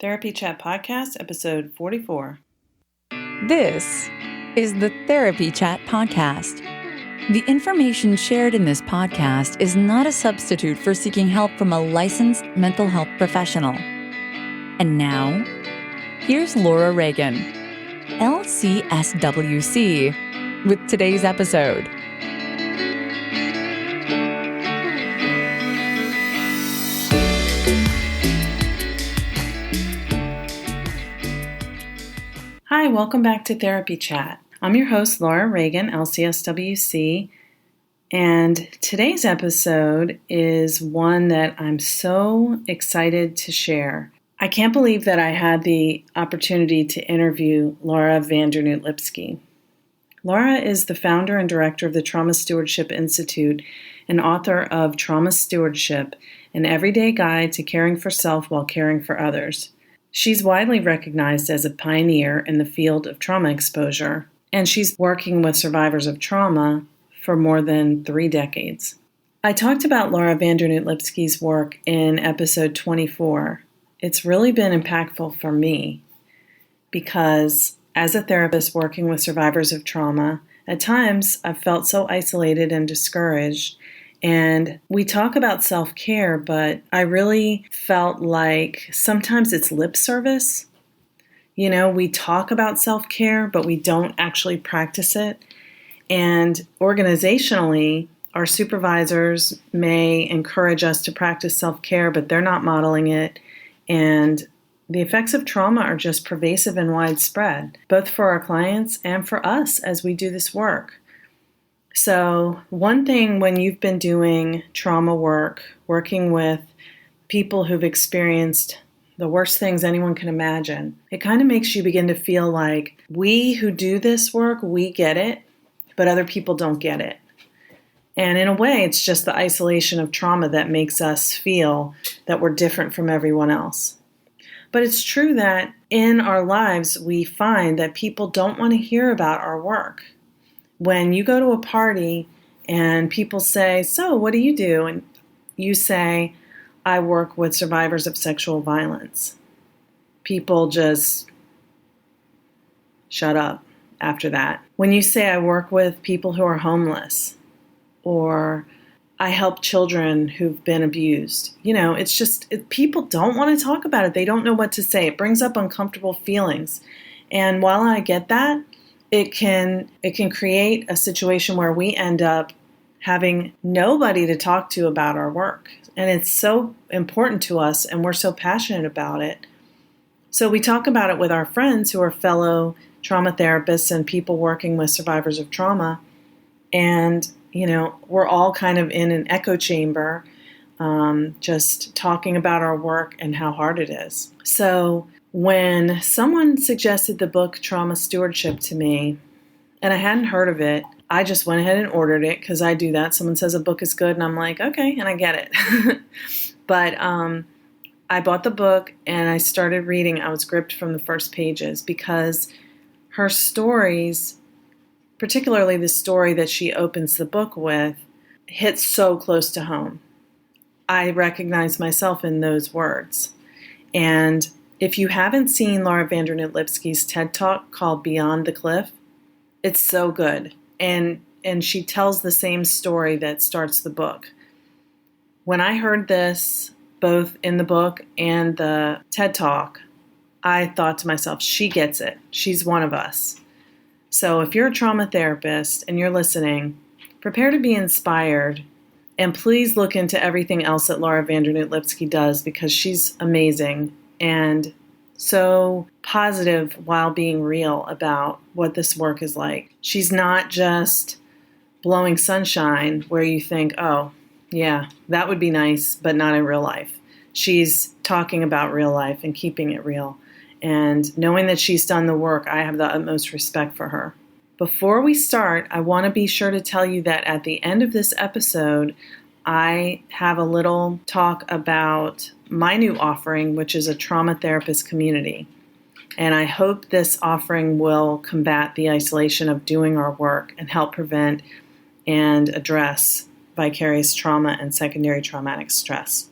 Therapy Chat Podcast, episode 44. This is the Therapy Chat Podcast. The information shared in this podcast is not a substitute for seeking help from a licensed mental health professional. And now, here's Laura Reagan, LCSWC, with today's episode. Hi, welcome back to Therapy Chat. I'm your host, Laura Reagan, LCSWC, and today's episode is one that I'm so excited to share. I can't believe that I had the opportunity to interview Laura Vandernoot-Lipsky. Laura is the founder and director of the Trauma Stewardship Institute and author of Trauma Stewardship, an everyday guide to caring for self while caring for others. She's widely recognized as a pioneer in the field of trauma exposure, and she's working with survivors of trauma for more than 3 decades. I talked about Laura Vandernoot-Lipsky's work in episode 24. It's really been impactful for me because as a therapist working with survivors of trauma, at times I've felt so isolated and discouraged. And we talk about self-care, but I really felt like sometimes it's lip service. You know, we talk about self-care, but we don't actually practice it. And organizationally, our supervisors may encourage us to practice self-care, but they're not modeling it. And the effects of trauma are just pervasive and widespread, both for our clients and for us as we do this work. So one thing when you've been doing trauma work, working with people who've experienced the worst things anyone can imagine, it kind of makes you begin to feel like we who do this work, we get it, but other people don't get it. And in a way, it's just the isolation of trauma that makes us feel that we're different from everyone else. But it's true that in our lives, we find that people don't want to hear about our work. When you go to a party and people say, "So, what do you do?" And you say, "I work with survivors of sexual violence." People just shut up after that. When you say, "I work with people who are homeless," or "I help children who've been abused," it's just, people don't want to talk about it. They don't know what to say. It brings up uncomfortable feelings. And while I get that, it can create a situation where we end up having nobody to talk to about our work. And it's so important to us, and we're so passionate about it. So we talk about it with our friends who are fellow trauma therapists and people working with survivors of trauma. And, we're all kind of in an echo chamber, just talking about our work and how hard it is. So when someone suggested the book Trauma Stewardship to me, and I hadn't heard of it, I just went ahead and ordered it because I do that. Someone says a book is good, and I'm like, okay, and I get it. But I bought the book, and I started reading. I was gripped from the first pages because her stories, particularly the story that she opens the book with, hits so close to home. I recognize myself in those words. And if you haven't seen Laura Vandernoot-Lipsky's TED Talk called Beyond the Cliff, it's so good. And she tells the same story that starts the book. When I heard this, both in the book and the TED Talk, I thought to myself, she gets it. She's one of us. So if you're a trauma therapist and you're listening, prepare to be inspired. And please look into everything else that Laura Vandernoot-Lipsky does because she's amazing and so positive while being real about what this work is like. She's not just blowing sunshine where you think, oh, yeah, that would be nice, but not in real life. She's talking about real life and keeping it real. And knowing that she's done the work, I have the utmost respect for her. Before we start, I want to be sure to tell you that at the end of this episode, I have a little talk about my new offering, which is a trauma therapist community. And I hope this offering will combat the isolation of doing our work and help prevent and address vicarious trauma and secondary traumatic stress.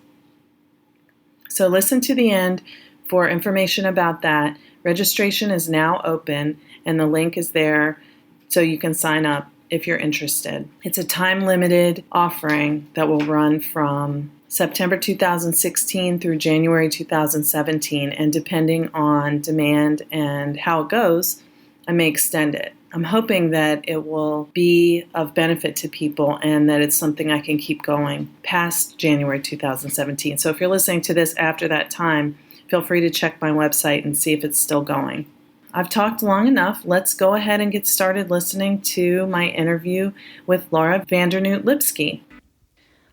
So listen to the end for information about that. Registration is now open, and the link is there so you can sign up if you're interested. It's a time-limited offering that will run from September 2016 through January 2017, and depending on demand and how it goes, I may extend it. I'm hoping that it will be of benefit to people and that it's something I can keep going past January 2017. So if you're listening to this after that time, feel free to check my website and see if it's still going. I've talked long enough. Let's go ahead and get started listening to my interview with Laura Vandernoot-Lipsky.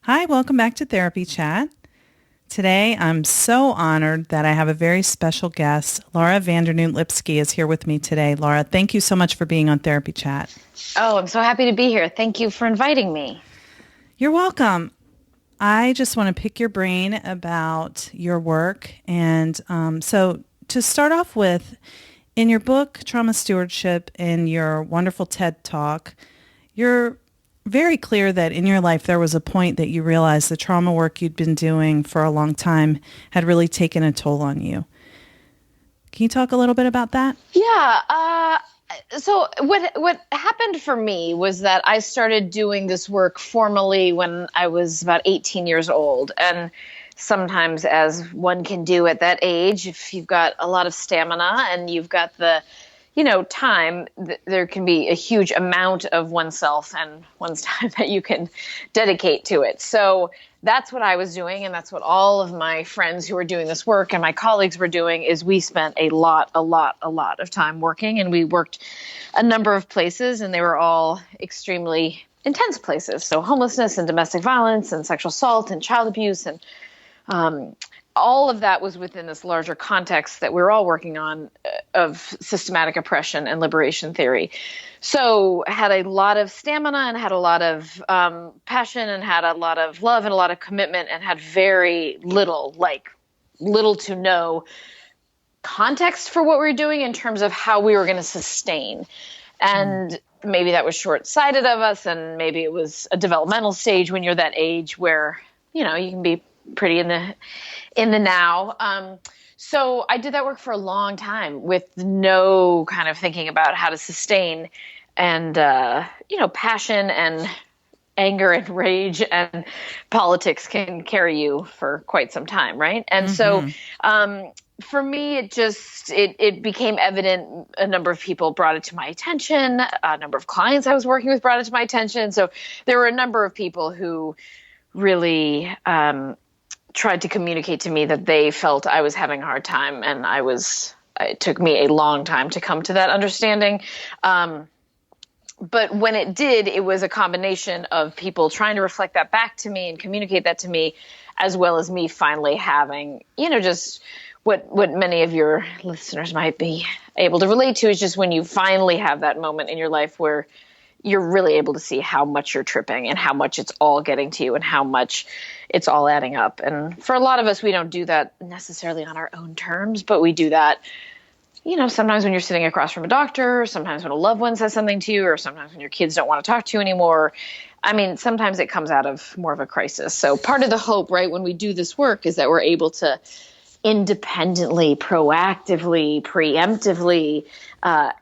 Hi, welcome back to Therapy Chat. Today, I'm so honored that I have a very special guest. Laura Vandernoot-Lipsky is here with me today. Laura, thank you so much for being on Therapy Chat. Oh, I'm so happy to be here. Thank you for inviting me. You're welcome. I just want to pick your brain about your work. And so to start off with, in your book, Trauma Stewardship, and your wonderful TED Talk, you're very clear that in your life there was a point that you realized the trauma work you'd been doing for a long time had really taken a toll on you. Can you talk a little bit about that? Yeah. So what happened for me was that I started doing this work formally when I was about 18 years old. And sometimes, as one can do at that age, if you've got a lot of stamina and you've got the time, there can be a huge amount of oneself and one's time that you can dedicate to it. So that's what I was doing. And that's what all of my friends who were doing this work and my colleagues were doing, is we spent a lot of time working, and we worked a number of places, and they were all extremely intense places. So homelessness and domestic violence and sexual assault and child abuse, and all of that was within this larger context that we're all working on of systematic oppression and liberation theory. So I had a lot of stamina and had a lot of passion and had a lot of love and a lot of commitment, and had very little to no context for what we were doing in terms of how we were going to sustain. And maybe that was short-sighted of us, and maybe it was a developmental stage when you're that age where, you can be pretty in the now. So I did that work for a long time with no kind of thinking about how to sustain, and, passion and anger and rage and politics can carry you for quite some time. Right. And so, for me, it became evident. A number of people brought it to my attention. A number of clients I was working with brought it to my attention. So there were a number of people who really, tried to communicate to me that they felt I was having a hard time, and it took me a long time to come to that understanding. But when it did, it was a combination of people trying to reflect that back to me and communicate that to me, as well as me finally having, just what many of your listeners might be able to relate to, is just when you finally have that moment in your life where you're really able to see how much you're tripping and how much it's all getting to you and how much it's all adding up. And for a lot of us, we don't do that necessarily on our own terms, but we do that, sometimes when you're sitting across from a doctor, or sometimes when a loved one says something to you, or sometimes when your kids don't want to talk to you anymore. I mean, sometimes it comes out of more of a crisis. So part of the hope, right, when we do this work, is that we're able to independently, proactively, preemptively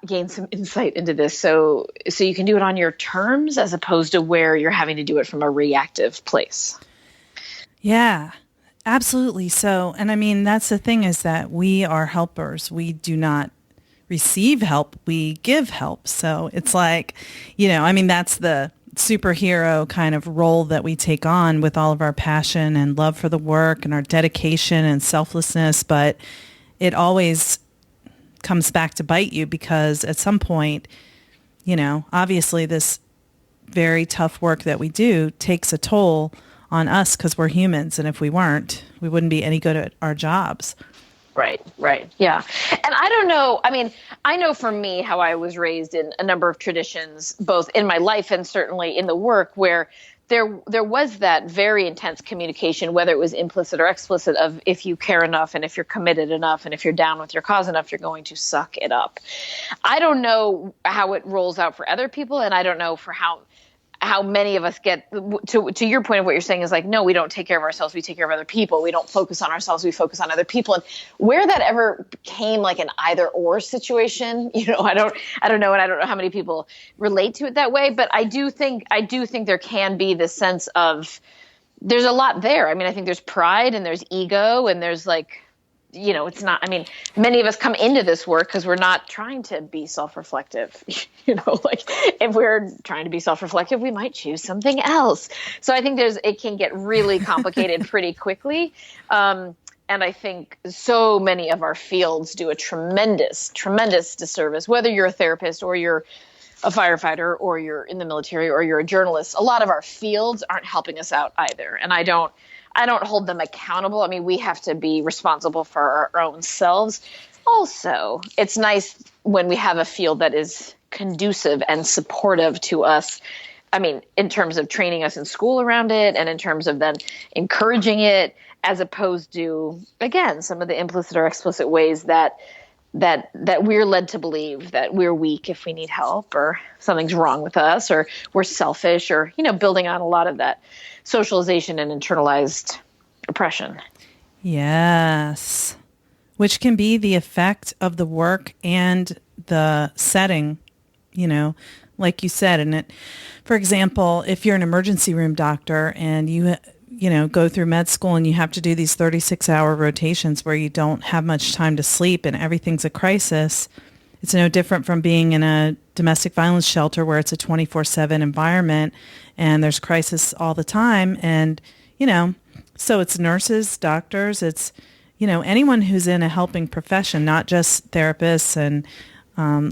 gain some insight into this, so you can do it on your terms, as opposed to where you're having to do it from a reactive place. Yeah, absolutely. So, and I mean, that's the thing, is that we are helpers. We do not receive help, we give help. So it's like, that's the superhero kind of role that we take on with all of our passion and love for the work and our dedication and selflessness. But it always comes back to bite you, because at some point, obviously this very tough work that we do takes a toll on us, because we're humans. And if we weren't, we wouldn't be any good at our jobs. Right. Yeah. And I don't know. I mean, I know for me how I was raised in a number of traditions, both in my life and certainly in the work, where there was that very intense communication, whether it was implicit or explicit, of if you care enough and if you're committed enough and if you're down with your cause enough, you're going to suck it up. I don't know how it rolls out for other people, and I don't know for how how many of us get to your point of what you're saying is like, no, we don't take care of ourselves. We take care of other people. We don't focus on ourselves. We focus on other people. And where that ever became like an either or situation, I don't know. And I don't know how many people relate to it that way, but I do think there can be this sense of, there's a lot there. I mean, I think there's pride and there's ego and there's like, it's not, I mean, many of us come into this work because we're not trying to be self-reflective, like if we're trying to be self-reflective, we might choose something else. So I think it can get really complicated pretty quickly. And I think so many of our fields do a tremendous, tremendous disservice, whether you're a therapist or you're a firefighter or you're in the military or you're a journalist. A lot of our fields aren't helping us out either. And I don't hold them accountable. I mean, we have to be responsible for our own selves. Also, it's nice when we have a field that is conducive and supportive to us. I mean, in terms of training us in school around it and in terms of then encouraging it, as opposed to, again, some of the implicit or explicit ways that we're led to believe that we're weak if we need help or something's wrong with us or we're selfish or, building on a lot of that socialization and internalized oppression. Yes. Which can be the effect of the work and the setting, like you said. And for example, if you're an emergency room doctor and you go through med school and you have to do these 36-hour rotations where you don't have much time to sleep and everything's a crisis, it's no different from being in a domestic violence shelter where it's a 24/7 environment and there's crisis all the time. And, so it's nurses, doctors, it's, anyone who's in a helping profession, not just therapists and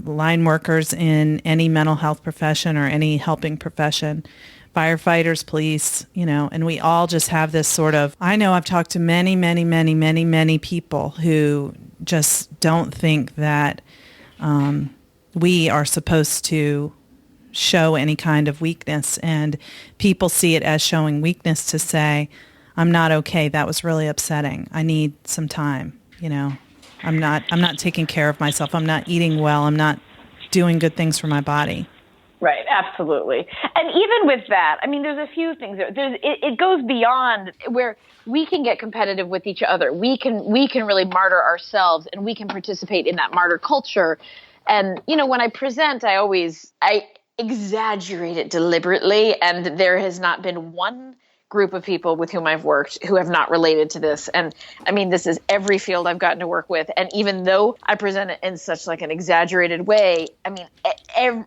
line workers in any mental health profession or any helping profession. Firefighters, police, and we all just have this sort of, I know I've talked to many, many, many, many, many people who just don't think that we are supposed to show any kind of weakness. And people see it as showing weakness to say, I'm not okay. That was really upsetting. I need some time. I'm not taking care of myself. I'm not eating well. I'm not doing good things for my body. Right, absolutely. And even with that, I mean, there's a few things. It goes beyond where we can get competitive with each other. We can really martyr ourselves, and we can participate in that martyr culture. And, when I present, I exaggerate it deliberately, and there has not been one group of people with whom I've worked who have not related to this. And I mean, this is every field I've gotten to work with. And even though I present it in such like an exaggerated way, I mean,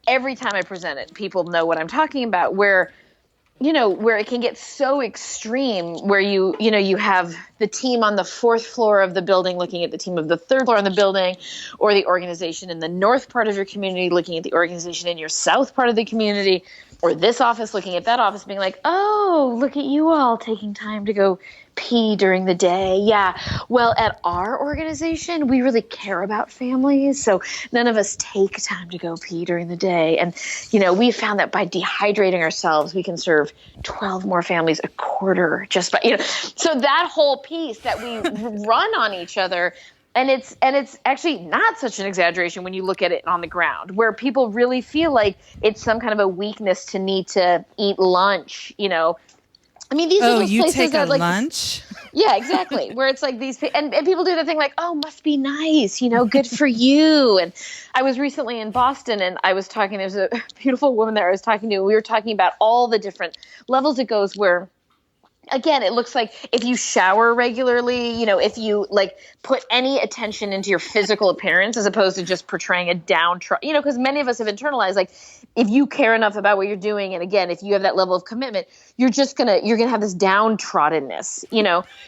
every time I present it, people know what I'm talking about, where it can get so extreme where you have the team on the 4th floor of the building looking at the team of the 3rd floor of the building, or the organization in the north part of your community looking at the organization in your south part of the community, or this office looking at that office being like, oh, look at you all taking time to go pee during the day. Yeah. Well, at our organization, we really care about families. So none of us take time to go pee during the day. And, we found that by dehydrating ourselves, we can serve 12 more families a quarter just by, so that whole piece that we run on each other. And it's actually not such an exaggeration when you look at it on the ground, where people really feel like it's some kind of a weakness to need to eat lunch, I mean, these are those you places take that a like lunch? Yeah, exactly. Where it's like these and people do the thing like, oh, must be nice, good for you. And I was recently in Boston and I was talking, there's a beautiful woman there I was talking to, and we were talking about all the different levels it goes where, again, it looks like if you shower regularly, if you like put any attention into your physical appearance as opposed to just portraying a downtrodden, because many of us have internalized, like, if you care enough about what you're doing, and again, if you have that level of commitment, you're gonna have this downtroddenness,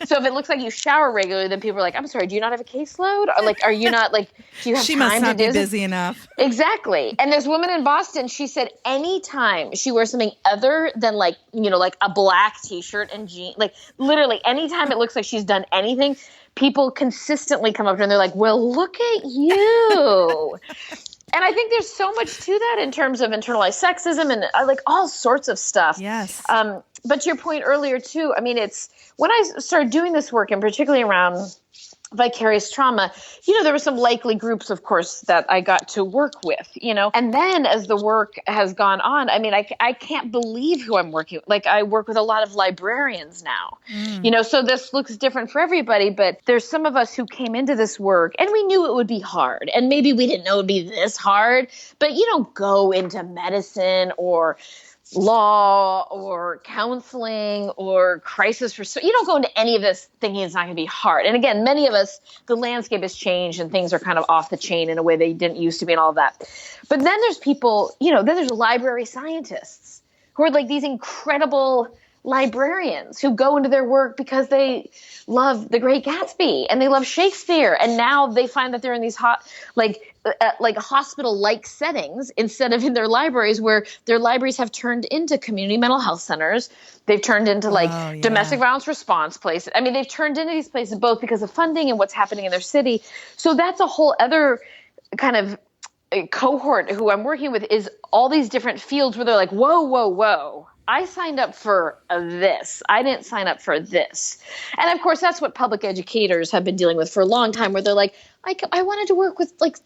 So if it looks like you shower regularly, then people are like, I'm sorry, do you not have a caseload? Or like, are you not like, do you have she time must not to be do busy enough. Exactly. And this woman in Boston, she said anytime she wears something other than like a black t-shirt and jeans, like literally anytime it looks like she's done anything, people consistently come up to her and they're like, well, look at you. And I think there's so much to that in terms of internalized sexism and like all sorts of stuff. Yes. But to your point earlier too, I mean, it's when I started doing this work, and particularly around vicarious trauma, there were some likely groups, of course, that I got to work with, and then as the work has gone on, I mean, I can't believe who I'm working with. Like, I work with a lot of librarians now, so this looks different for everybody, but there's some of us who came into this work and we knew it would be hard, and maybe we didn't know it would be this hard, but you don't go into medicine or law or counseling or crisis you don't go into any of this thinking it's not going to be hard. And again, many of us, the landscape has changed and things are kind of off the chain in a way they didn't used to be and all of that. But then there's people, then there's library scientists who are like these incredible librarians who go into their work because they love The Great Gatsby and they love Shakespeare, and now they find that they're in these hospital-like settings instead of in their libraries, where their libraries have turned into community mental health centers. They've turned into domestic violence response places. I mean, they've turned into these places both because of funding and what's happening in their city. So that's a whole other kind of cohort who I'm working with, is all these different fields where they're like, whoa, whoa, whoa. I signed up for this. I didn't sign up for this. And of course, that's what public educators have been dealing with for a long time, where they're like, I wanted to work with like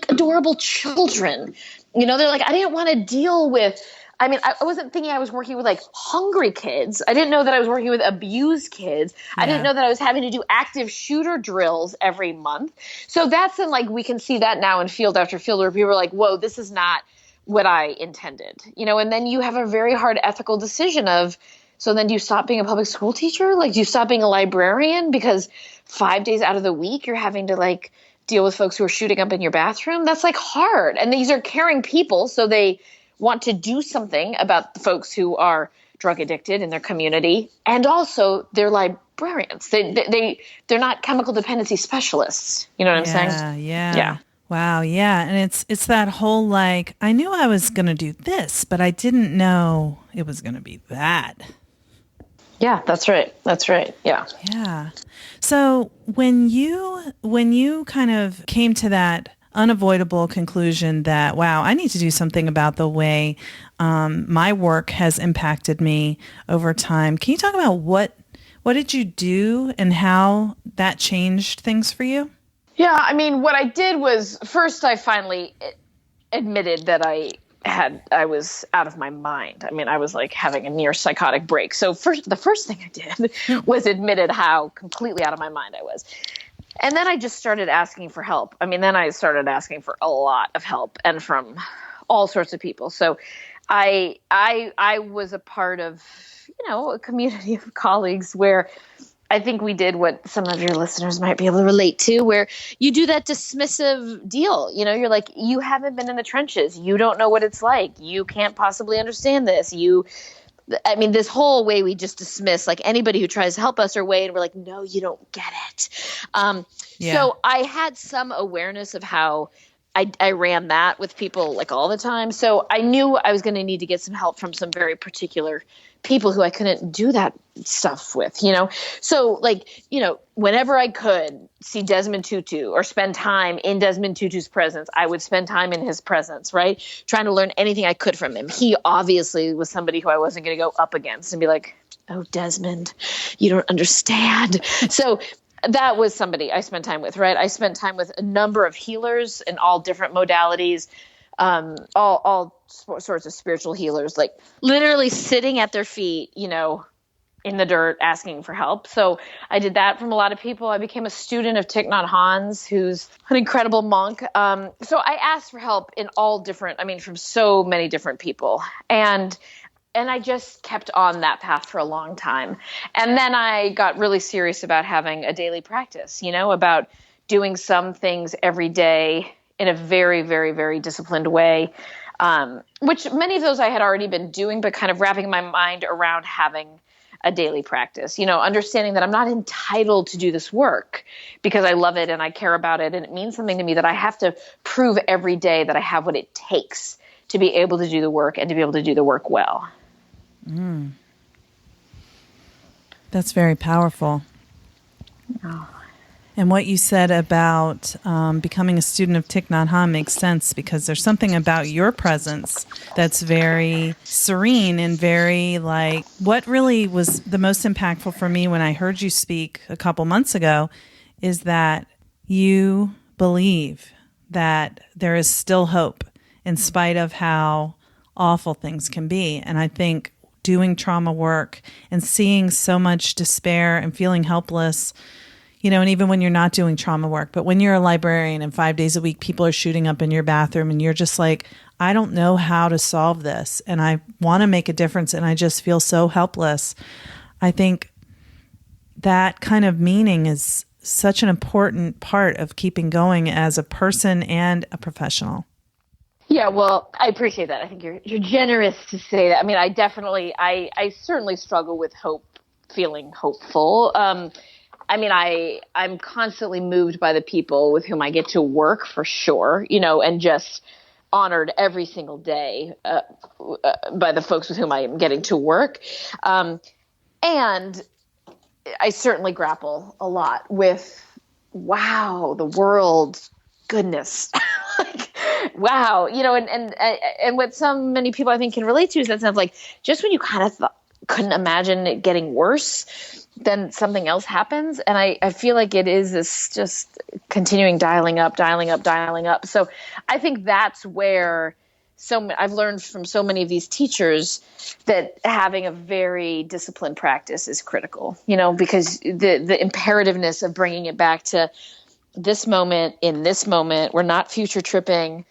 adorable children. They're like, I didn't want to deal with, I wasn't thinking I was working with like hungry kids. I didn't know that I was working with abused kids. Yeah. I didn't know that I was having to do active shooter drills every month. So that's we can see that now in field after field where people are like, whoa, this is not what I intended, and then you have a very hard ethical decision of, so then do you stop being a public school teacher? Like, do you stop being a librarian because 5 days out of the week you're having to deal with folks who are shooting up in your bathroom? That's hard. And these are caring people, so they want to do something about the folks who are drug addicted in their community, and also they're librarians. They're not chemical dependency specialists. You know what I'm saying? Yeah. Wow, yeah. And it's that whole I knew I was going to do this, but I didn't know it was going to be that. Yeah, that's right. That's right. Yeah. Yeah. So when you kind of came to that unavoidable conclusion that, wow, I need to do something about the way my work has impacted me over time, can you talk about what did you do and how that changed things for you? Yeah, I mean, what I did was, first I finally admitted that I was out of my mind. I mean, I was having a near psychotic break. So the first thing I did was admitted how completely out of my mind I was. And then I just started asking for help. I mean, then I started asking for a lot of help, and from all sorts of people. So I was a part of, a community of colleagues where I think we did what some of your listeners might be able to relate to, where you do that dismissive deal. You're like, you haven't been in the trenches. You don't know what it's like. You can't possibly understand this. This whole way we just dismiss anybody who tries to help us or way, and we're like, no, you don't get it. So I had some awareness of how I ran that with people all the time. So I knew I was going to need to get some help from some very particular people who I couldn't do that stuff with, So whenever I could see Desmond Tutu or spend time in Desmond Tutu's presence, I would spend time in his presence, right? Trying to learn anything I could from him. He obviously was somebody who I wasn't going to go up against and be like, oh, Desmond, you don't understand. So that was somebody I spent time with, right? I spent time with a number of healers in all different modalities, all sorts of spiritual healers, literally sitting at their feet, in the dirt asking for help. So I did that from a lot of people. I became a student of Thich Nhat Hanh's, who's an incredible monk. So I asked for help in all different, from so many different people. And I just kept on that path for a long time. And then I got really serious about having a daily practice, about doing some things every day in a very, very, very disciplined way, which many of those I had already been doing, but kind of wrapping my mind around having a daily practice, understanding that I'm not entitled to do this work because I love it and I care about it and it means something to me, that I have to prove every day that I have what it takes to be able to do the work and to be able to do the work well. Mm. That's very powerful. Oh. And what you said about becoming a student of Thich Nhat Hanh makes sense, because there's something about your presence that's very serene and very what really was the most impactful for me when I heard you speak a couple months ago is that you believe that there is still hope in spite of how awful things can be. And I think doing trauma work and seeing so much despair and feeling helpless, and even when you're not doing trauma work, but when you're a librarian and 5 days a week, people are shooting up in your bathroom and you're just like, I don't know how to solve this and I want to make a difference and I just feel so helpless. I think that kind of meaning is such an important part of keeping going as a person and a professional. Yeah, well, I appreciate that. I think you're generous to say that. I mean, I certainly struggle with hope, feeling hopeful. I'm constantly moved by the people with whom I get to work, for sure, and just honored every single day by the folks with whom I am getting to work. And I certainly grapple a lot with, wow, the world, goodness. Wow, and what so many people I think can relate to is that sense of like, just when you kind of couldn't imagine it getting worse, then something else happens. And I feel like it is this just continuing dialing up. So I think that's where I've learned from so many of these teachers that having a very disciplined practice is critical, because the imperativeness of bringing it back to this moment, in this moment. We're not future tripping.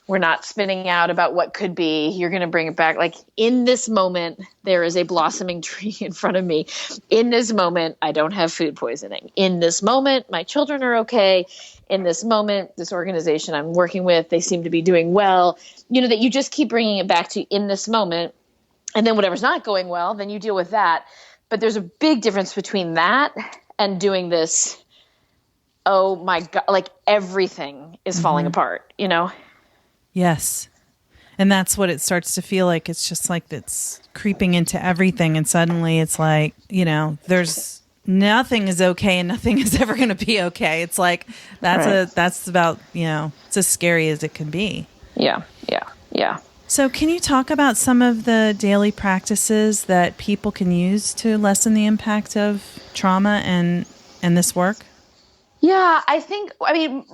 We're not spinning out about what could be. You're going to bring it back. Like, in this moment, there is a blossoming tree in front of me. In this moment, I don't have food poisoning. In this moment, my children are okay. In this moment, this organization I'm working with, they seem to be doing well. That you just keep bringing it back to in this moment. And then whatever's not going well, then you deal with that. But there's a big difference between that and doing this, oh my God, like everything is falling apart, Yes. And that's what it starts to feel like. It's just like it's creeping into everything. And suddenly it's like, there's nothing is okay and nothing is ever going to be okay. It's like, that's about, it's as scary as it can be. Yeah. So can you talk about some of the daily practices that people can use to lessen the impact of trauma and this work? Yeah,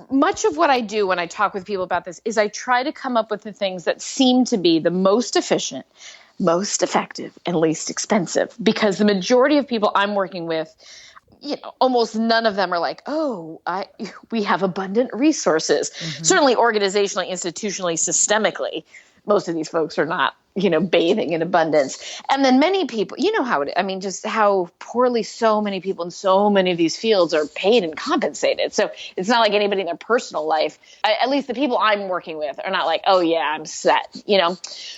much of what I do when I talk with people about this is I try to come up with the things that seem to be the most efficient, most effective, and least expensive. Because the majority of people I'm working with, almost none of them are like, we have abundant resources. Certainly organizationally, institutionally, systemically, most of these folks are not, bathing in abundance. And then many people, how just how poorly so many people in so many of these fields are paid and compensated. So it's not like anybody in their personal life, at least the people I'm working with, are not like, oh yeah, I'm set,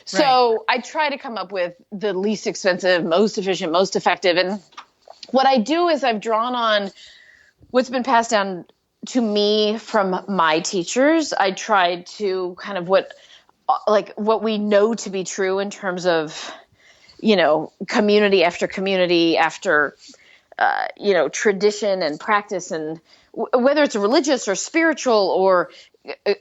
So I try to come up with the least expensive, most efficient, most effective. And what I do is I've drawn on what's been passed down to me from my teachers. I tried to kind of what we know to be true in terms of, community after community after, tradition and practice, and whether it's religious or spiritual or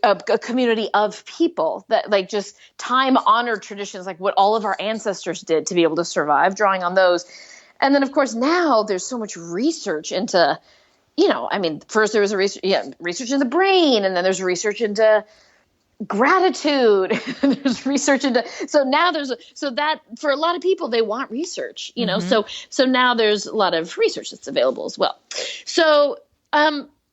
a community of people that like just time honored traditions, like what all of our ancestors did to be able to survive, drawing on those. And then of course now there's so much research into, first there was research in the brain, and then there's research into gratitude. There's research into, so now so that for a lot of people, they want research, so now there's a lot of research that's available as well. So,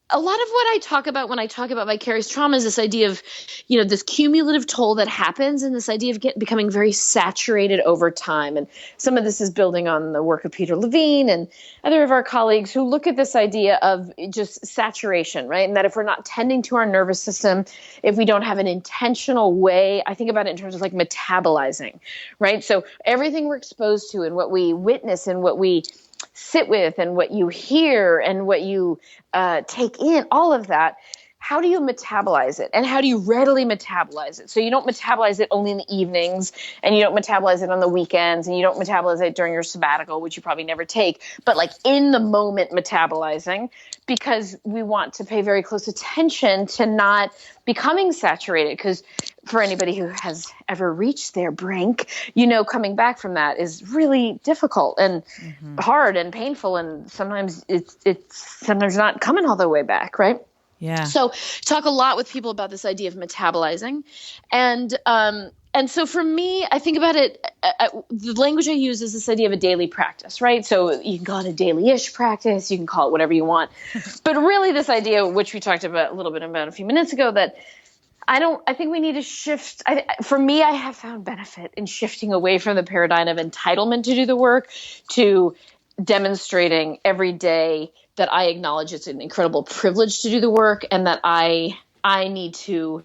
a lot of what I talk about when I talk about vicarious trauma is this idea of, this cumulative toll that happens, and this idea of becoming very saturated over time. And some of this is building on the work of Peter Levine and other of our colleagues who look at this idea of just saturation, right? And that if we're not tending to our nervous system, if we don't have an intentional way, I think about it in terms of like metabolizing, right? So everything we're exposed to and what we witness and what we sit with and what you hear and what you take in, all of that how do you metabolize it, and how do you readily metabolize it? So you don't metabolize it only in the evenings, and you don't metabolize it on the weekends, and you don't metabolize it during your sabbatical, which you probably never take, but like in the moment metabolizing, because we want to pay very close attention to not becoming saturated. Because for anybody who has ever reached their brink, coming back from that is really difficult and hard and painful. And sometimes it's sometimes not coming all the way back. Right. Yeah. So talk a lot with people about this idea of metabolizing. And so for me, I think about it, the language I use is this idea of a daily practice, right? So you can call it a daily-ish practice. You can call it whatever you want. But really this idea, which we talked about a little bit about a few minutes ago, that I think we need to shift. For me, I have found benefit in shifting away from the paradigm of entitlement to do the work to demonstrating every day that I acknowledge it's an incredible privilege to do the work, and that I need to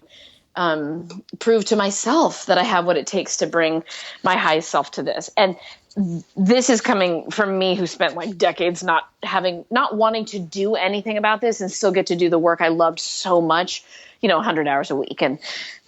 prove to myself that I have what it takes to bring my highest self to this. And this is coming from me, who spent like decades not wanting to do anything about this and still get to do the work I loved so much, 100 hours a week. And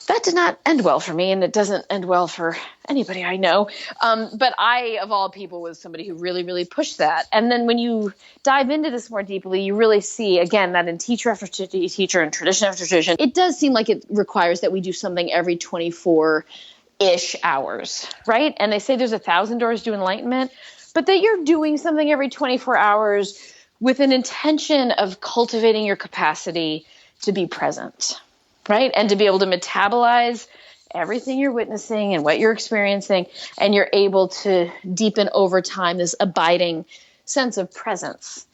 that did not end well for me, and it doesn't end well for anybody I know. But I, of all people, was somebody who really, really pushed that. And then when you dive into this more deeply, you really see, again, that in teacher after teacher and tradition after tradition, it does seem like it requires that we do something every 24-ish hours, right? And they say there's 1,000 doors to enlightenment, but that you're doing something every 24 hours with an intention of cultivating your capacity to be present, right? And to be able to metabolize everything you're witnessing and what you're experiencing, and you're able to deepen over time this abiding sense of presence.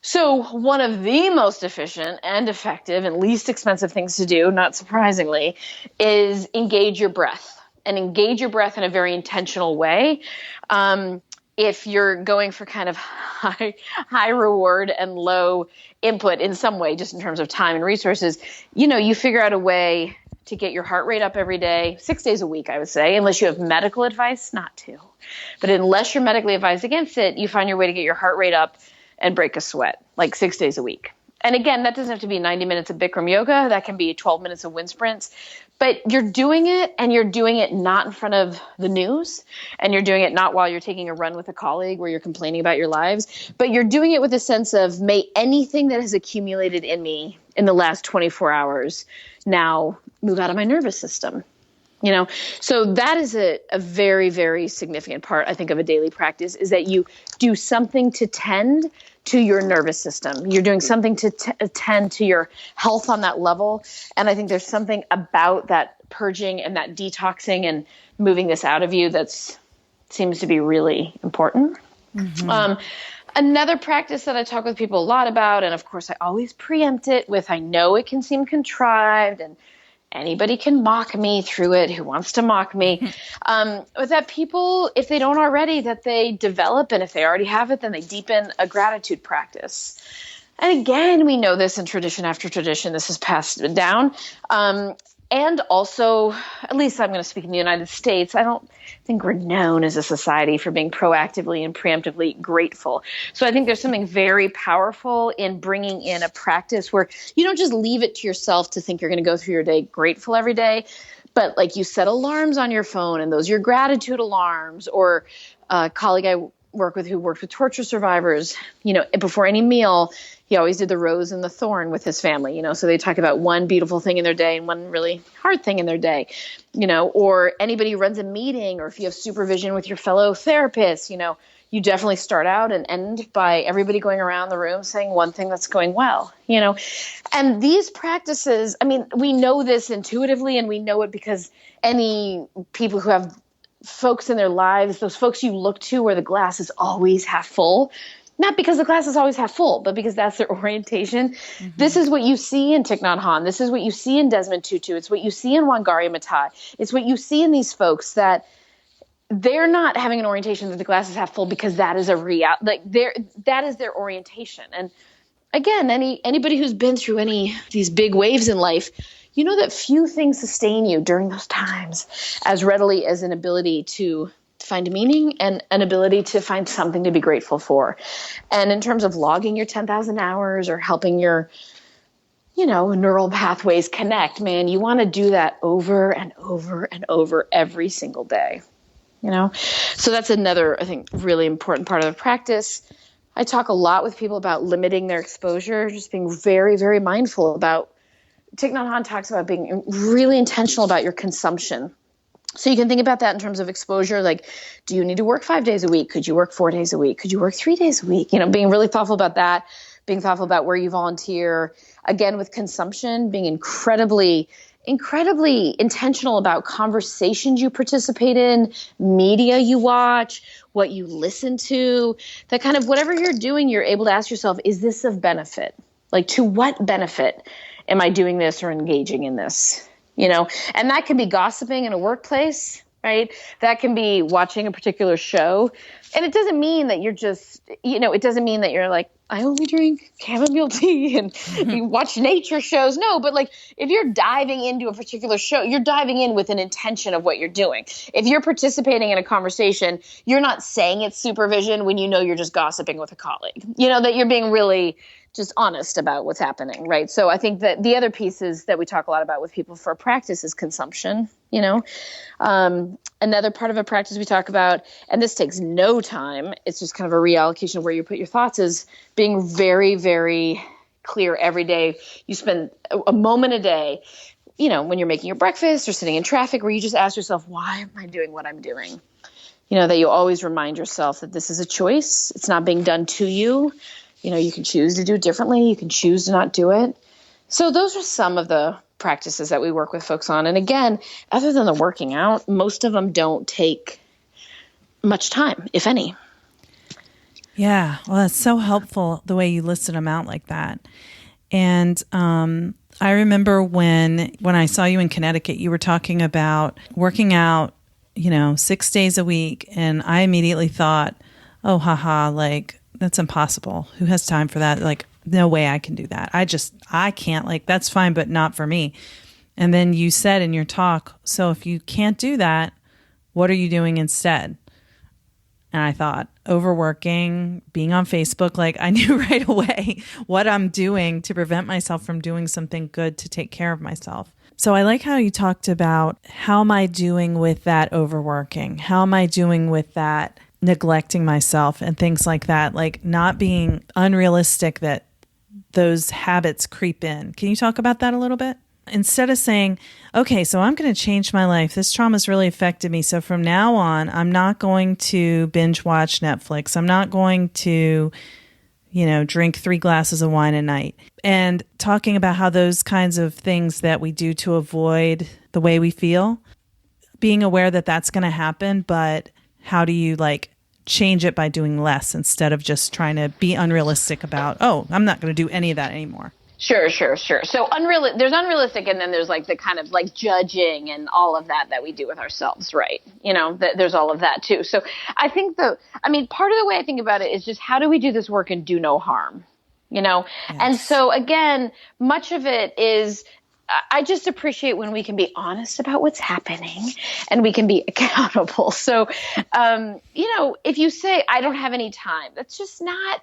So one of the most efficient and effective and least expensive things to do, not surprisingly, is engage your breath, and engage your breath in a very intentional way. If you're going for kind of high reward and low input in some way, just in terms of time and resources, you figure out a way to get your heart rate up every day, 6 days a week, I would say, unless you have medical advice not to. But unless you're medically advised against it, you find your way to get your heart rate up and break a sweat, like 6 days a week. And again, that doesn't have to be 90 minutes of Bikram yoga. That can be 12 minutes of wind sprints. But you're doing it, and you're doing it not in front of the news, and you're doing it not while you're taking a run with a colleague where you're complaining about your lives, but you're doing it with a sense of, may anything that has accumulated in me in the last 24 hours now move out of my nervous system. So that is a very, very significant part, I think, of a daily practice, is that you do something to tend to your nervous system. You're doing something to attend to your health on that level. And I think there's something about that purging and that detoxing and moving this out of you that seems to be really important. Mm-hmm. Another practice that I talk with people a lot about, and of course I always preempt it with, I know it can seem contrived and anybody can mock me through it who wants to mock me, that people, if they don't already, that they develop, and if they already have it, then they deepen a gratitude practice. And again, we know this in tradition after tradition, this is passed down. And also, at least I'm going to speak in the United States, I don't think we're known as a society for being proactively and preemptively grateful. So I think there's something very powerful in bringing in a practice where you don't just leave it to yourself to think you're going to go through your day grateful every day, but like you set alarms on your phone, and those are your gratitude alarms. Or a colleague I work with who worked with torture survivors, before any meal, he always did the rose and the thorn with his family, so they talk about one beautiful thing in their day and one really hard thing in their day, or anybody who runs a meeting, or if you have supervision with your fellow therapists, you definitely start out and end by everybody going around the room saying one thing that's going well, and these practices, we know this intuitively, and we know it because any people who have folks in their lives, those folks you look to where the glass is always half full, not because the glass is always half full, but because that's their orientation. Mm-hmm. This is what you see in Thich Nhat Hanh. This is what you see in Desmond Tutu. It's what you see in Wangari Maathai. It's what you see in these folks, that they're not having an orientation that the glass is half full because that is that is their orientation. And again, anybody who's been through these big waves in life, that few things sustain you during those times as readily as an ability to find meaning and an ability to find something to be grateful for. And in terms of logging your 10,000 hours or helping your neural pathways connect, man, you want to do that over and over and over every single day, So that's another, I think, really important part of the practice. I talk a lot with people about limiting their exposure, just being very, very mindful about, Thich Nhat Hanh talks about being really intentional about your consumption. So you can think about that in terms of exposure. Like, do you need to work 5 days a week? Could you work 4 days a week? Could you work 3 days a week? Being really thoughtful about that, being thoughtful about where you volunteer. Again, with consumption, being incredibly intentional about conversations you participate in, media you watch, what you listen to, that kind of whatever you're doing, you're able to ask yourself, is this of benefit? Like, to what benefit am I doing this or engaging in this? And that can be gossiping in a workplace, right? That can be watching a particular show. And it doesn't mean that you're just, it doesn't mean that you're like, I only drink chamomile tea and you watch nature shows. No, but like, if you're diving into a particular show, you're diving in with an intention of what you're doing. If you're participating in a conversation, you're not saying it's supervision when you're just gossiping with a colleague, that you're being really just honest about what's happening, right? So I think that the other pieces that we talk a lot about with people for practice is consumption, Another part of a practice we talk about, and this takes no time, it's just kind of a reallocation of where you put your thoughts, is being very, very clear every day. You spend a moment a day, when you're making your breakfast or sitting in traffic, where you just ask yourself, why am I doing what I'm doing? That you always remind yourself that this is a choice. It's not being done to you. You can choose to do it differently. You can choose to not do it. So those are some of the practices that we work with folks on. And again, other than the working out, most of them don't take much time, if any. Yeah. Well, that's so helpful the way you listed them out like that. And I remember when I saw you in Connecticut, you were talking about working out, 6 days a week. And I immediately thought, oh, haha, like, that's impossible. Who has time for that? Like, no way I can do that. I can't, like, that's fine, but not for me. And then you said in your talk, so if you can't do that, what are you doing instead? And I thought, overworking, being on Facebook, like, I knew right away what I'm doing to prevent myself from doing something good to take care of myself. So I like how you talked about, how am I doing with that overworking? How am I doing with that neglecting myself and things like that, like not being unrealistic that those habits creep in. Can you talk about that a little bit? Instead of saying, okay, so I'm going to change my life. This trauma's really affected me. So from now on, I'm not going to binge watch Netflix. I'm not going to, drink 3 glasses of wine a night. And talking about how those kinds of things that we do to avoid the way we feel, being aware that that's going to happen, but how do you change it by doing less instead of just trying to be unrealistic about, oh, I'm not going to do any of that anymore. Sure. So there's unrealistic, and then there's the kind of judging and all of that we do with ourselves, right? There's all of that too. So I think part of the way I think about it is just, how do we do this work and do no harm? Yes. And so again, much of it is, I just appreciate when we can be honest about what's happening and we can be accountable. So, if you say, I don't have any time, that's just not,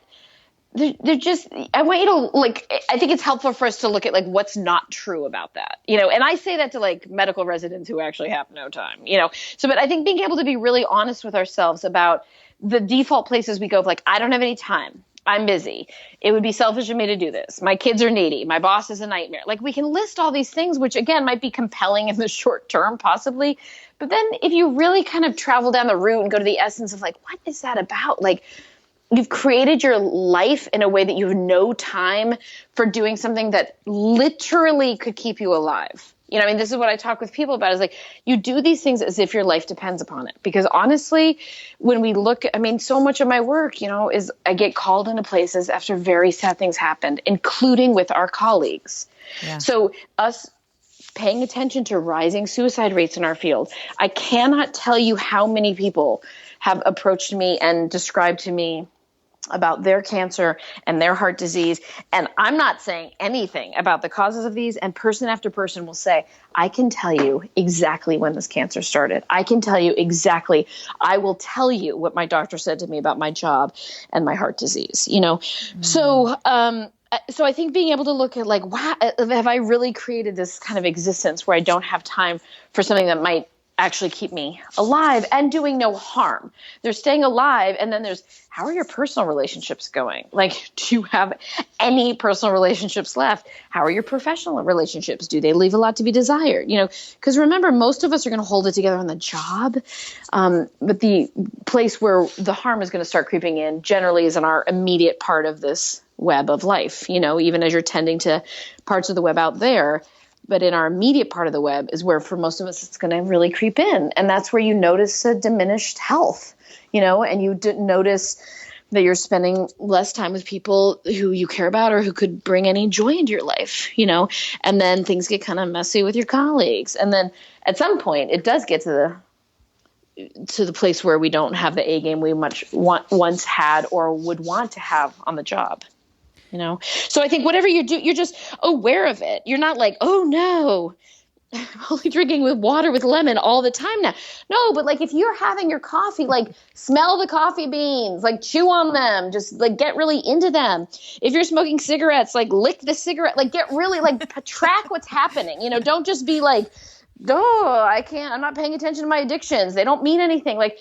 I want you to I think it's helpful for us to look at what's not true about that, and I say that to medical residents who actually have no time, but I think being able to be really honest with ourselves about the default places we go of I don't have any time. I'm busy. It would be selfish of me to do this. My kids are needy. My boss is a nightmare. We can list all these things, which again might be compelling in the short term, possibly. But then if you really kind of travel down the route and go to the essence of what is that about? You've created your life in a way that you have no time for doing something that literally could keep you alive. This is what I talk with people about, is you do these things as if your life depends upon it. Because honestly, when we look, so much of my work, is I get called into places after very sad things happened, including with our colleagues. Yeah. So us paying attention to rising suicide rates in our field, I cannot tell you how many people have approached me and described to me about their cancer and their heart disease. And I'm not saying anything about the causes of these. And person after person will say, I can tell you exactly when this cancer started. I can tell you exactly. I will tell you what my doctor said to me about my job and my heart disease, So so I think being able to look at like, wow, have I really created this kind of existence where I don't have time for something that might actually keep me alive and doing no harm? There's staying alive. And then there's, how are your personal relationships going? Like, do you have any personal relationships left? How are your professional relationships? Do they leave a lot to be desired? Because remember, most of us are going to hold it together on the job. But the place where the harm is going to start creeping in generally is in our immediate part of this web of life, even as you're tending to parts of the web out there. But in our immediate part of the web is where for most of us it's going to really creep in. And that's where you notice a diminished health, and you notice that you're spending less time with people who you care about or who could bring any joy into your life, and then things get kind of messy with your colleagues. And then at some point it does get to the place where we don't have the A game we once had or would want to have on the job. So I think whatever you do, you're just aware of it. You're not like, oh no, I'm only drinking with water with lemon all the time now. No, but like if you're having your coffee, like smell the coffee beans, like chew on them, just like get really into them. If you're smoking cigarettes, like lick the cigarette, like get really like track what's happening. Don't just be like, oh, I'm not paying attention to my addictions. They don't mean anything. Like,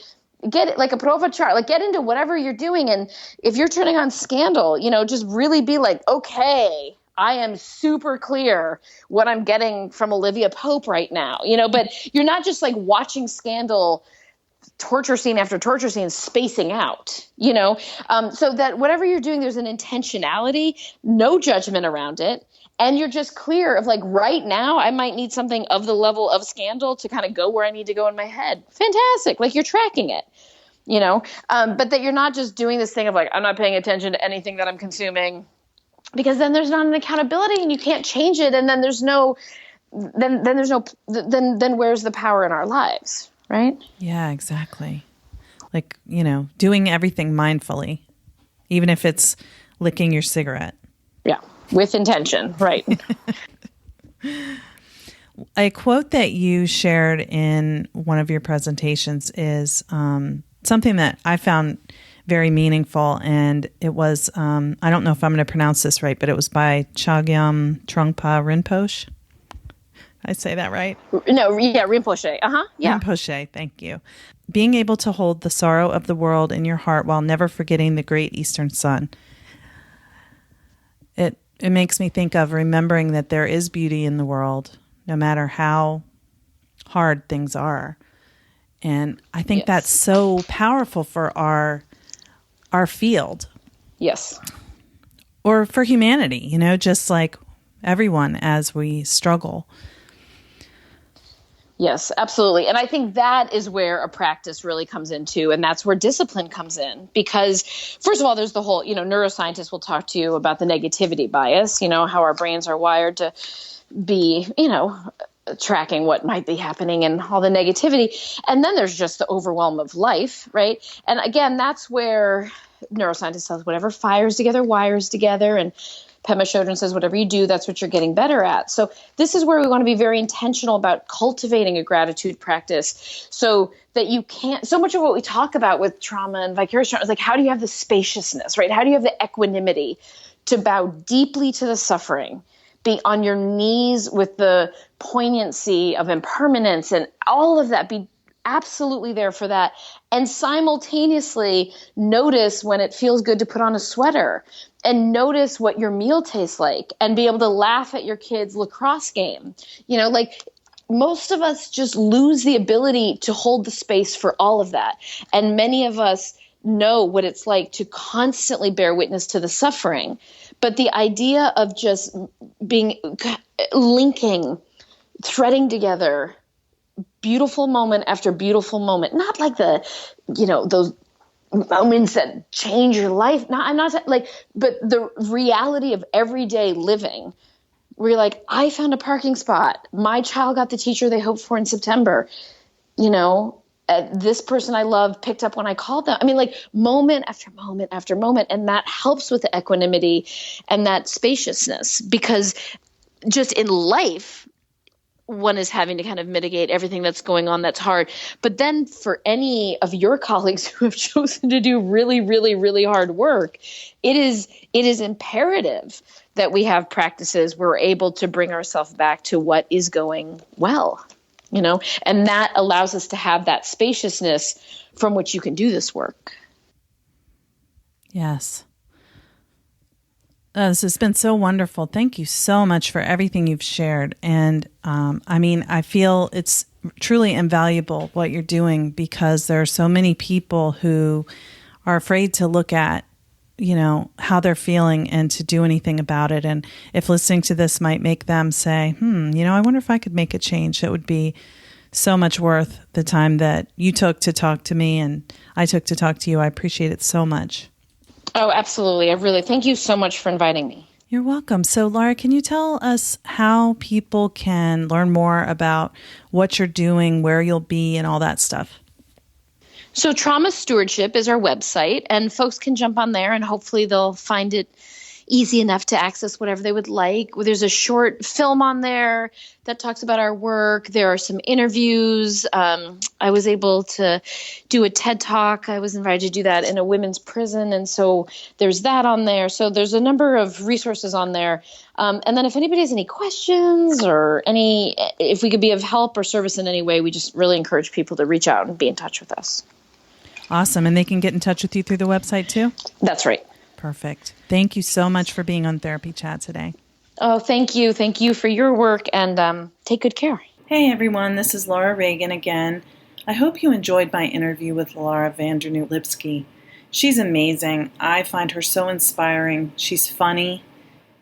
get it like a prova chart, like get into whatever you're doing. And if you're turning on Scandal, just really be like, okay, I am super clear what I'm getting from Olivia Pope right now, but you're not just like watching Scandal torture scene after torture scene spacing out, so that whatever you're doing, there's an intentionality, no judgment around it. And you're just clear of like, right now, I might need something of the level of Scandal to kind of go where I need to go in my head. Fantastic. Like you're tracking it, but that you're not just doing this thing of like, I'm not paying attention to anything that I'm consuming, because then there's not an accountability and you can't change it. And then then where's the power in our lives? Right. Yeah, exactly. Like, doing everything mindfully, even if it's licking your cigarette. Yeah. With intention, right. A quote that you shared in one of your presentations is something that I found very meaningful, and it was, I don't know if I'm going to pronounce this right, but it was by Chogyam Trungpa Rinpoche. I say that right? No, yeah, Rinpoche. Yeah. Rinpoche, thank you. Being able to hold the sorrow of the world in your heart while never forgetting the great Eastern sun. It makes me think of remembering that there is beauty in the world, no matter how hard things are. And I think that's so powerful for our field. Yes. Or for humanity, just like everyone as we struggle. Yes, absolutely. And I think that is where a practice really comes into, and that's where discipline comes in. Because first of all, there's the whole, neuroscientists will talk to you about the negativity bias, how our brains are wired to be, tracking what might be happening and all the negativity. And then there's just the overwhelm of life, right? And again, that's where neuroscientists tell us whatever fires together, wires together. And Pema Chodron says, whatever you do, that's what you're getting better at. So this is where we want to be very intentional about cultivating a gratitude practice so that you can't, so much of what we talk about with trauma and vicarious trauma is like, how do you have the spaciousness, right? How do you have the equanimity to bow deeply to the suffering, be on your knees with the poignancy of impermanence and all of that, be absolutely there for that, and simultaneously notice when it feels good to put on a sweater, and notice what your meal tastes like, and be able to laugh at your kids' lacrosse game. Like most of us just lose the ability to hold the space for all of that. And many of us know what it's like to constantly bear witness to the suffering. But the idea of just threading together beautiful moment after beautiful moment, not like those moments that change your life. But the reality of everyday living where you're like, I found a parking spot. My child got the teacher they hoped for in September. This person I love picked up when I called them. I mean, like moment after moment after moment. And that helps with the equanimity and that spaciousness, because just in life, one is having to kind of mitigate everything that's going on that's hard. But then for any of your colleagues who have chosen to do really, really, really hard work, it is imperative that we have practices, we're able to bring ourselves back to what is going well, and that allows us to have that spaciousness from which you can do this work. Yes. This has been so wonderful. Thank you so much for everything you've shared. And I feel it's truly invaluable what you're doing, because there are so many people who are afraid to look at, how they're feeling and to do anything about it. And if listening to this might make them say, I wonder if I could make a change, it would be so much worth the time that you took to talk to me and I took to talk to you. I appreciate it so much. Oh, absolutely. I really thank you so much for inviting me. You're welcome. So, Laura, can you tell us how people can learn more about what you're doing, where you'll be, and all that stuff? So Trauma Stewardship is our website, and folks can jump on there and hopefully they'll find it easy enough to access whatever they would like. There's a short film on there that talks about our work. There are some interviews. I was able to do a TED Talk. I was invited to do that in a women's prison. And so there's that on there. So there's a number of resources on there. And then if anybody has any questions or if we could be of help or service in any way, we just really encourage people to reach out and be in touch with us. Awesome. And they can get in touch with you through the website too? That's right. Perfect. Thank you so much for being on Therapy Chat today. Oh, thank you. Thank you for your work, and take good care. Hey everyone, this is Laura Reagan again. I hope you enjoyed my interview with Laura Vandernoot-Lipsky. She's amazing. I find her so inspiring. She's funny,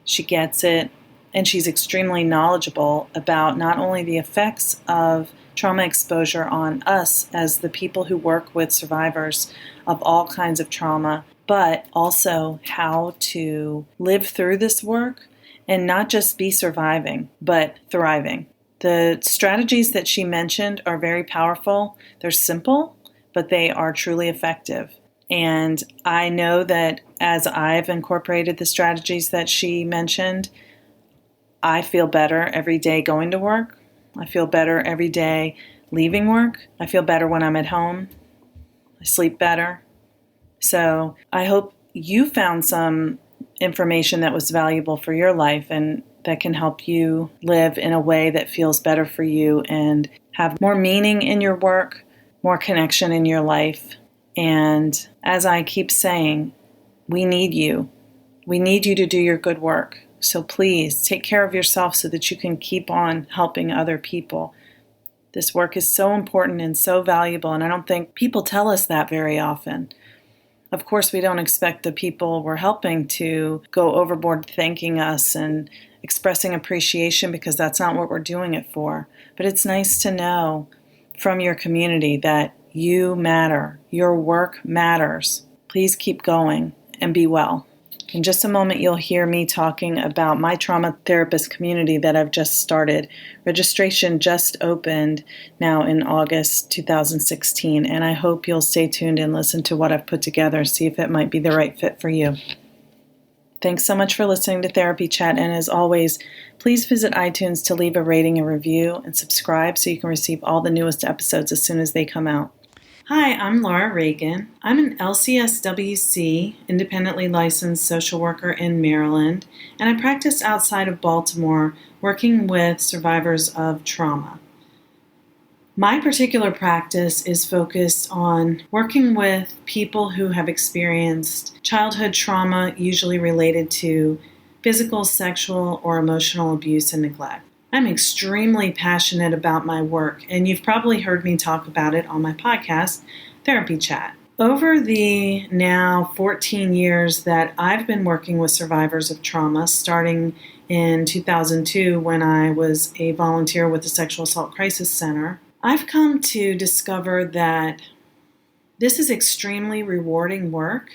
she gets it, and she's extremely knowledgeable about not only the effects of trauma exposure on us as the people who work with survivors of all kinds of trauma, but also how to live through this work and not just be surviving, but thriving. The strategies that she mentioned are very powerful. They're simple, but they are truly effective. And I know that as I've incorporated the strategies that she mentioned, I feel better every day going to work. I feel better every day leaving work. I feel better when I'm at home. I sleep better. So I hope you found some information that was valuable for your life and that can help you live in a way that feels better for you and have more meaning in your work, more connection in your life. And as I keep saying, we need you. We need you to do your good work. So please take care of yourself so that you can keep on helping other people. This work is so important and so valuable, and I don't think people tell us that very often. Of course, we don't expect the people we're helping to go overboard thanking us and expressing appreciation, because that's not what we're doing it for. But it's nice to know from your community that you matter. Your work matters. Please keep going and be well. In just a moment, you'll hear me talking about my trauma therapist community that I've just started. Registration just opened now in August 2016, and I hope you'll stay tuned and listen to what I've put together, see if it might be the right fit for you. Thanks so much for listening to Therapy Chat, and as always, please visit iTunes to leave a rating and review and subscribe so you can receive all the newest episodes as soon as they come out. Hi, I'm Laura Reagan. I'm an LCSWC, independently licensed social worker in Maryland, and I practice outside of Baltimore working with survivors of trauma. My particular practice is focused on working with people who have experienced childhood trauma, usually related to physical, sexual, or emotional abuse and neglect. I'm extremely passionate about my work, and you've probably heard me talk about it on my podcast, Therapy Chat. Over the now 14 years that I've been working with survivors of trauma, starting in 2002 when I was a volunteer with the Sexual Assault Crisis Center, I've come to discover that this is extremely rewarding work.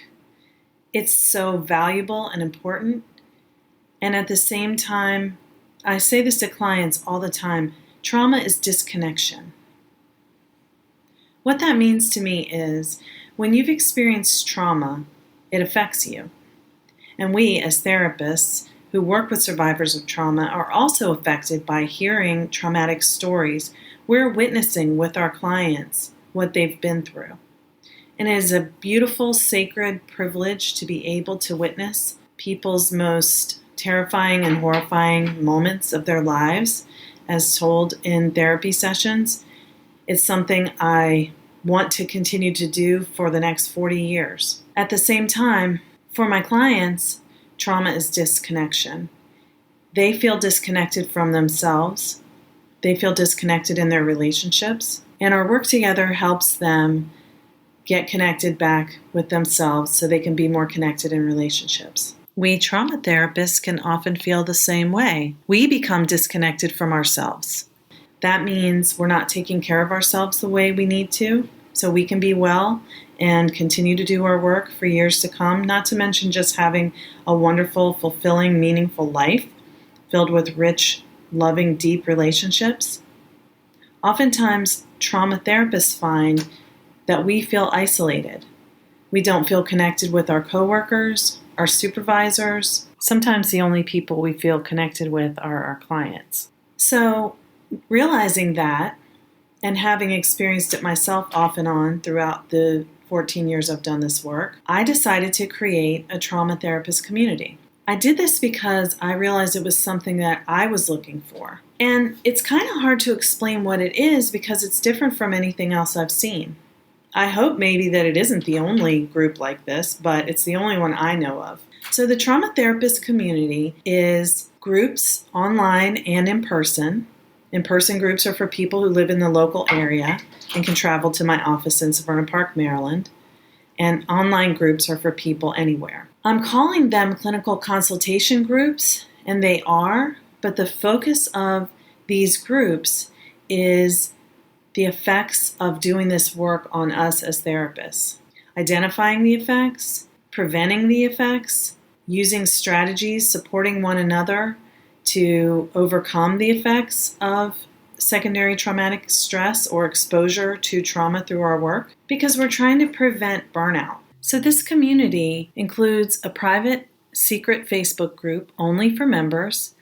It's so valuable and important, and at the same time, I say this to clients all the time, trauma is disconnection. What that means to me is when you've experienced trauma, it affects you. And we, as therapists who work with survivors of trauma, are also affected by hearing traumatic stories. We're witnessing with our clients what they've been through. And it is a beautiful, sacred privilege to be able to witness people's most terrifying and horrifying moments of their lives as told in therapy sessions. It's something I want to continue to do for the next 40 years. At the same time, for my clients, trauma is disconnection. They feel disconnected from themselves. They feel disconnected in their relationships. And our work together helps them get connected back with themselves so they can be more connected in relationships. We trauma therapists can often feel the same way. We become disconnected from ourselves. That means we're not taking care of ourselves the way we need to, so we can be well and continue to do our work for years to come, not to mention just having a wonderful, fulfilling, meaningful life filled with rich, loving, deep relationships. Oftentimes, trauma therapists find that we feel isolated. We don't feel connected with our coworkers, our supervisors. Sometimes the only people we feel connected with are our clients. So, realizing that and having experienced it myself off and on throughout the 14 years I've done this work, I decided to create a trauma therapist community. I did this because I realized it was something that I was looking for. And it's kind of hard to explain what it is because it's different from anything else I've seen. I hope maybe that it isn't the only group like this, but it's the only one I know of. So the trauma therapist community is groups online and in person. In-person groups are for people who live in the local area and can travel to my office in Severna Park, Maryland. And online groups are for people anywhere. I'm calling them clinical consultation groups, and they are, but the focus of these groups is the effects of doing this work on us as therapists. Identifying the effects, preventing the effects, using strategies, supporting one another to overcome the effects of secondary traumatic stress or exposure to trauma through our work, because we're trying to prevent burnout. So this community includes a private, secret Facebook group only for members.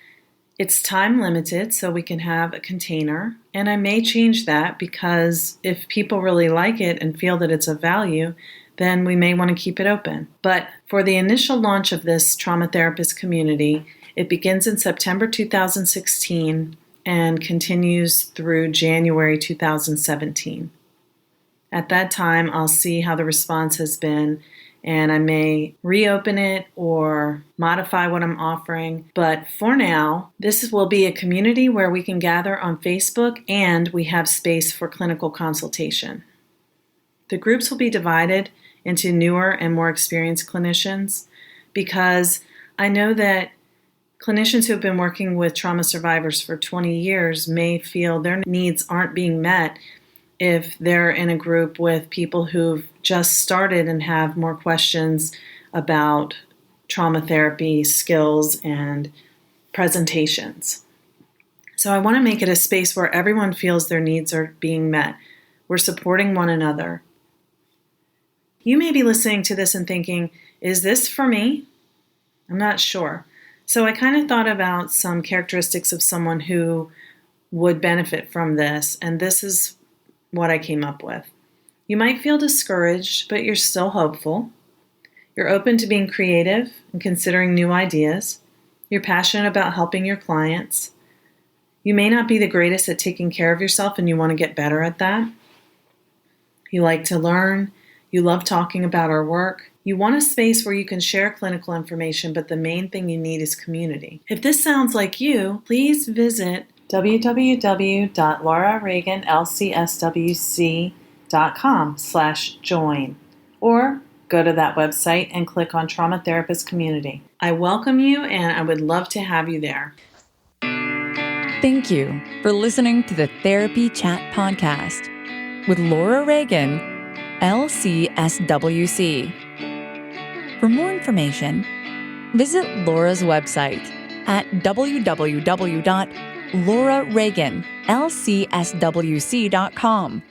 It's time limited, so we can have a container, and I may change that because if people really like it and feel that it's of value, then we may want to keep it open. But for the initial launch of this trauma therapist community, it begins in September 2016 and continues through January 2017. At that time, I'll see how the response has been, and I may reopen it or modify what I'm offering. But for now, this will be a community where we can gather on Facebook, and we have space for clinical consultation. The groups will be divided into newer and more experienced clinicians because I know that clinicians who have been working with trauma survivors for 20 years may feel their needs aren't being met if they're in a group with people who've just started and have more questions about trauma therapy skills and presentations. So I want to make it a space where everyone feels their needs are being met. We're supporting one another. You may be listening to this and thinking, is this for me? I'm not sure. So I kind of thought about some characteristics of someone who would benefit from this, and this is what I came up with. You might feel discouraged, but you're still hopeful. You're open to being creative and considering new ideas. You're passionate about helping your clients. You may not be the greatest at taking care of yourself, and you want to get better at that. You like to learn. You love talking about our work. You want a space where you can share clinical information, but the main thing you need is community. If this sounds like you, please visit www.laurareaganlcswc.com/join or go to that website and click on Trauma Therapist Community. I welcome you, and I would love to have you there. Thank you for listening to the Therapy Chat Podcast with Laura Reagan, LCSWC. For more information, visit Laura's website at www.laurareaganlcswc.com.